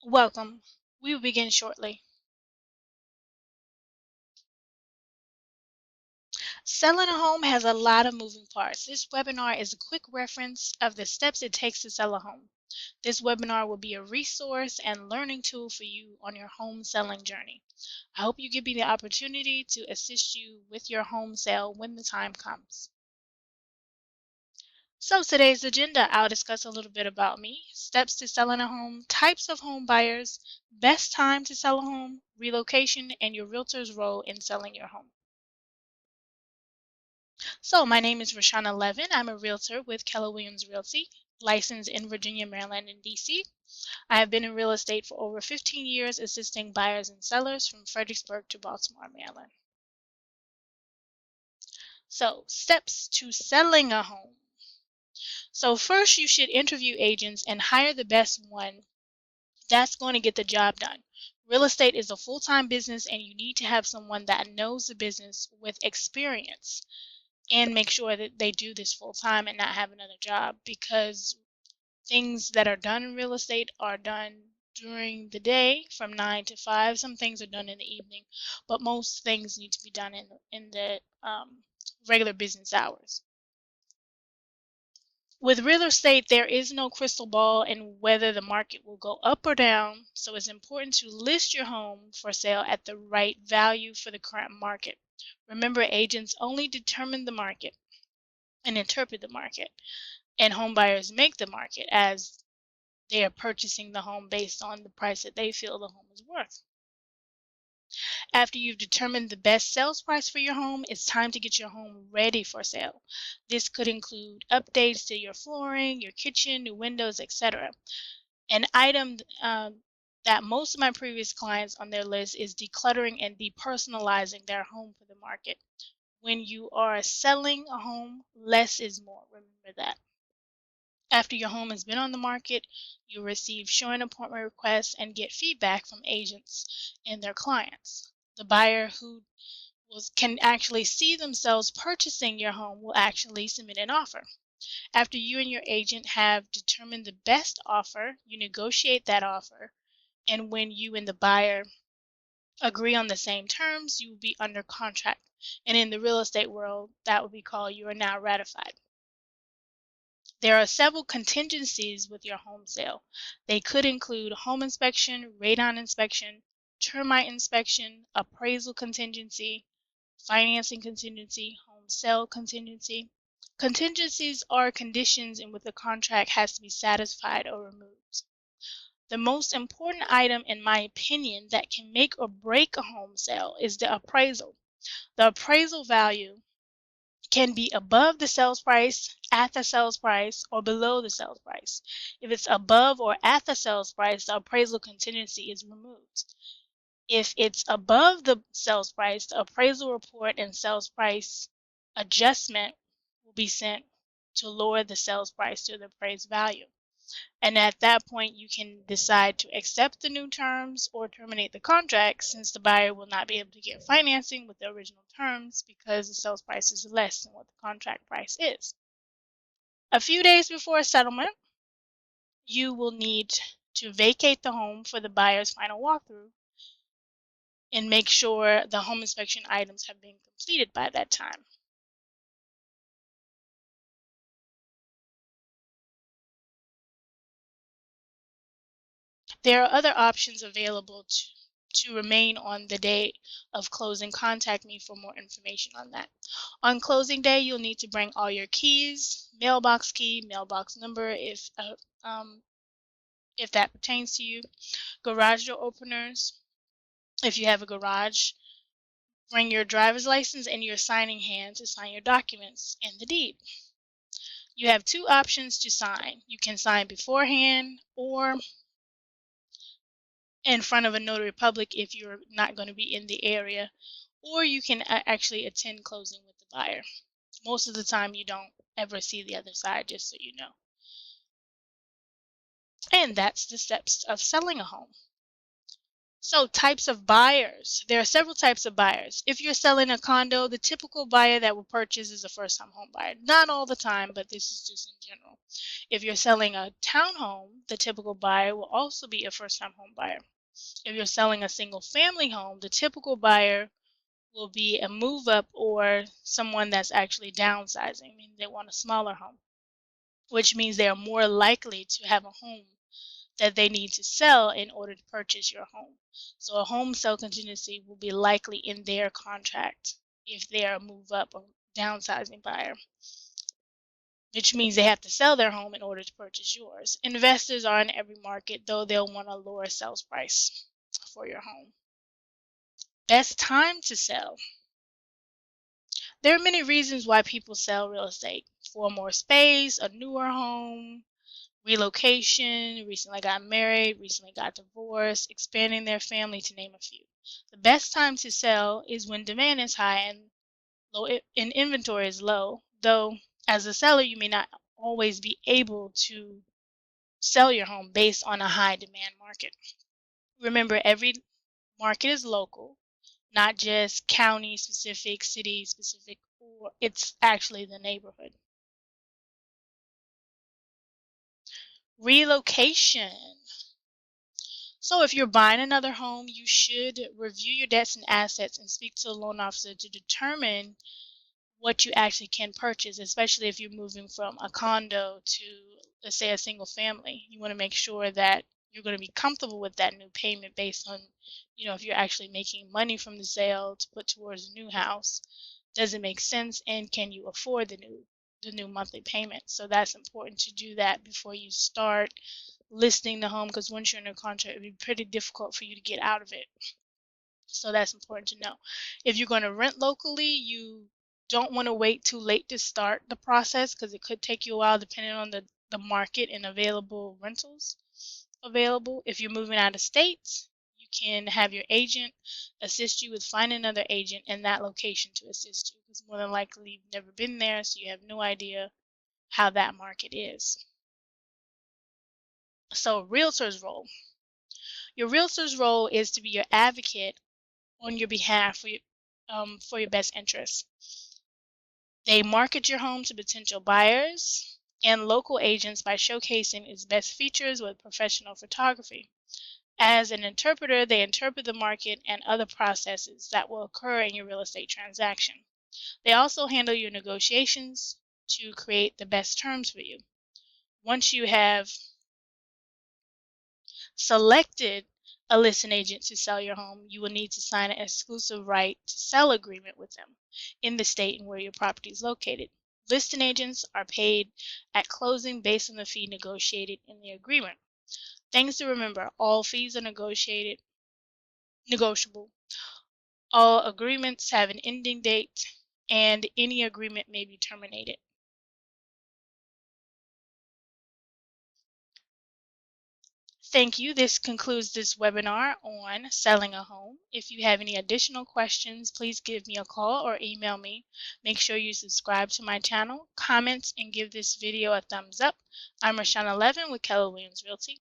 Welcome. We will begin shortly. Selling a home has a lot of moving parts. This webinar is a quick reference of the steps it takes to sell a home. This webinar will be a resource and learning tool for you on your home selling journey. I hope you give me the opportunity to assist you with your home sale when the time comes. So today's agenda, I'll discuss a little bit about me, steps to selling a home, types of home buyers, best time to sell a home, relocation, and your realtor's role in selling your home. So my name is realtorleaven. I'm a realtor with Keller Williams Realty, licensed in Virginia, Maryland, and DC. I have been in real estate for over 15 years, assisting buyers and sellers from Fredericksburg to Baltimore, Maryland. So steps to selling a home. So first you should interview agents and hire the best one that's going to get the job done. Real estate is a full-time business and you need to have someone that knows the business with experience. And make sure that they do this full time and not have another job, because things that are done in real estate are done during the day from 9 to 5. Some things are done in the evening, but most things need to be done in the regular business hours. With real estate, there is no crystal ball in whether the market will go up or down, so it's important to list your home for sale at the right value for the current market. Remember, agents only determine the market and interpret the market, and home buyers make the market as they are purchasing the home based on the price that they feel the home is worth. After you've determined the best sales price for your home, it's time to get your home ready for sale. This could include updates to your flooring, your kitchen, new windows, etc. An item that most of my previous clients on their list is decluttering and depersonalizing their home for the market. When you are selling a home, less is more. Remember that. After your home has been on the market, you receive showing appointment requests and get feedback from agents and their clients. The buyer who can actually see themselves purchasing your home will actually submit an offer. After you and your agent have determined the best offer, you negotiate that offer, and when you and the buyer agree on the same terms, you will be under contract. And in the real estate world, that would be called you are now ratified. There are several contingencies with your home sale. They could include home inspection, radon inspection, termite inspection, appraisal contingency, financing contingency, home sale contingency. Contingencies are conditions in which the contract has to be satisfied or removed. The most important item, in my opinion, that can make or break a home sale is the appraisal. The appraisal value can be above the sales price, at the sales price, or below the sales price. If it's above or at the sales price, the appraisal contingency is removed. If it's above the sales price, the appraisal report and sales price adjustment will be sent to lower the sales price to the appraised value. And at that point, you can decide to accept the new terms or terminate the contract, since the buyer will not be able to get financing with the original terms because the sales price is less than what the contract price is. A few days before settlement, you will need to vacate the home for the buyer's final walkthrough and make sure the home inspection items have been completed by that time. There are other options available to remain on the day of closing. Contact me for more information on that. On closing day, you'll need to bring all your keys, mailbox key, mailbox number if that pertains to you, garage door openers if you have a garage. Bring your driver's license and your signing hand to sign your documents and the deed. You have two options to sign. You can sign beforehand or in front of a notary public if you're not going to be in the area, or you can actually attend closing with the buyer. Most of the time you don't ever see the other side, just so you know. And that's the steps of selling a home. So, types of buyers. There are several types of buyers. If you're selling a condo, the typical buyer that will purchase is a first-time home buyer. Not all the time, but this is just in general. If you're selling a townhome, the typical buyer will also be a first-time home buyer. If you're selling a single-family home, the typical buyer will be a move-up or someone that's actually downsizing. I mean, they want a smaller home, which means they are more likely to have a home that they need to sell in order to purchase your home. So a home sale contingency will be likely in their contract if they're a move up or downsizing buyer, which means they have to sell their home in order to purchase yours. Investors are in every market, though they'll want a lower sales price for your home. Best time to sell. There are many reasons why people sell real estate. For more space, a newer home, relocation, recently got married, recently got divorced, expanding their family, to name a few. The best time to sell is when demand is high and inventory is low, though as a seller you may not always be able to sell your home based on a high demand market. Remember, every market is local, not just county specific, city specific, or it's actually the neighborhood. Relocation. So if you're buying another home, you should review your debts and assets and speak to a loan officer to determine what you actually can purchase, especially if you're moving from a condo to, let's say, a single family. You want to make sure that you're going to be comfortable with that new payment based on, if you're actually making money from the sale to put towards a new house. Does it make sense, and can you afford the new monthly payment? So that's important to do that before you start listing the home, because once you're in a contract, it would be pretty difficult for you to get out of it. So that's important to know. If you're going to rent locally, you don't want to wait too late to start the process, because it could take you a while depending on the market and available rentals available. If you're moving out of state, you can have your agent assist you with finding another agent in that location to assist you, because more than likely you've never been there, so you have no idea how that market is. So, realtor's role. Your realtor's role is to be your advocate on your behalf for your best interests. They market your home to potential buyers and local agents by showcasing its best features with professional photography. As an interpreter, they interpret the market and other processes that will occur in your real estate transaction. They also handle your negotiations to create the best terms for you. Once you have selected a listing agent to sell your home, you will need to sign an exclusive right to sell agreement with them in the state and where your property is located. Listing agents are paid at closing based on the fee negotiated in the agreement. Things to remember: all fees are negotiable. All agreements have an ending date, and any agreement may be terminated. Thank you. This concludes this webinar on selling a home. If you have any additional questions, please give me a call or email me. Make sure you subscribe to my channel, comment, and give this video a thumbs up. I'm Realtorleaven with Keller Williams Realty.